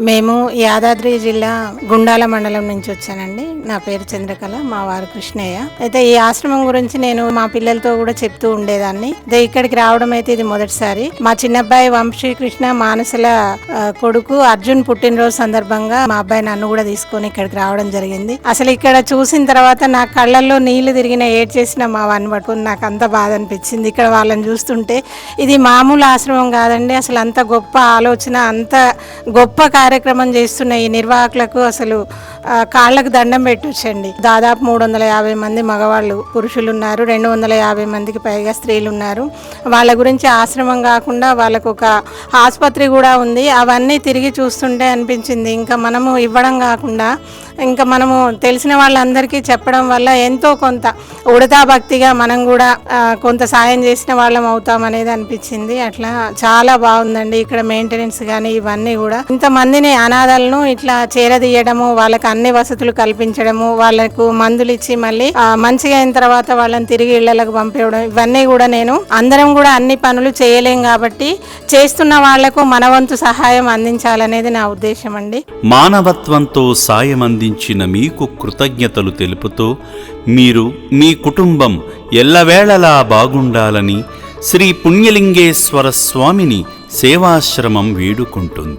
మేము యాదాద్రి జిల్లా గుండాల మండలం నుంచి వచ్చానండి. నా పేరు చంద్రకళ, మా వారు కృష్ణయ్య. అయితే ఈ ఆశ్రమం గురించి నేను మా పిల్లలతో కూడా చెప్తూ ఉండేదాన్ని. అయితే ఇక్కడికి రావడం అయితే ఇది మొదటిసారి. మా చిన్నబ్బాయి వంశీకృష్ణ మానసల కొడుకు అర్జున్ పుట్టినరోజు సందర్భంగా మా అబ్బాయి నన్ను కూడా తీసుకొని ఇక్కడికి రావడం జరిగింది. అసలు ఇక్కడ చూసిన తర్వాత నా కళ్ళల్లో నీళ్లు తిరిగిన ఏడ్చేసిన మా వాడిని పట్టుకుని నాకు అంత బాధ అనిపించింది. ఇక్కడ వాళ్ళని చూస్తుంటే ఇది మామూలు ఆశ్రమం కాదండి. అసలు అంత గొప్ప ఆలోచన, అంత గొప్ప కార్యక్రమం చేస్తున్న ఈ నిర్వాహకులకు అసలు కాళ్ళకు దండం పెట్టొచ్చండి. దాదాపు 350 మంది మగవాళ్ళు పురుషులు ఉన్నారు, 250 మందికి పైగా స్త్రీలు ఉన్నారు. వాళ్ళ గురించి ఆశ్రమం కాకుండా వాళ్ళకు ఒక ఆసుపత్రి కూడా ఉంది. అవన్నీ తిరిగి చూస్తుంటే అనిపించింది ఇంకా మనము ఇవ్వడం కాకుండా ఇంకా మనము తెలిసిన వాళ్ళందరికీ చెప్పడం వల్ల ఎంతో కొంత ఉడతా భక్తిగా మనం కూడా కొంత సాయం చేసిన వాళ్ళం అవుతాం అనేది అనిపించింది. అట్లా చాలా బాగుందండి. ఇక్కడ మెయింటెనెన్స్ కానీ ఇవన్నీ కూడా ఇంతమందిని అనాథలను ఇట్లా చేరదీయడము, వాళ్ళకి అన్ని వసతులు కల్పించడము, వాళ్ళకు మందులు ఇచ్చి మళ్ళీ మంచిగా అయిన తర్వాత వాళ్ళని తిరిగి ఇళ్లకు పంపించడం, ఇవన్నీ కూడా నేను అందరం కూడా అన్ని పనులు చేయలేం కాబట్టి చేస్తున్న వాళ్లకు మనవంతు సహాయం అందించాలనేది నా ఉద్దేశం అండి. మానవత్వంతో సాయం అందించిన మీకు కృతజ్ఞతలు తెలుపుతూ మీరు మీ కుటుంబం ఎల్లవేళలా బాగుండాలని శ్రీ పుణ్యలింగేశ్వర స్వామిని సేవాశ్రమం వేడుకుంటుంది.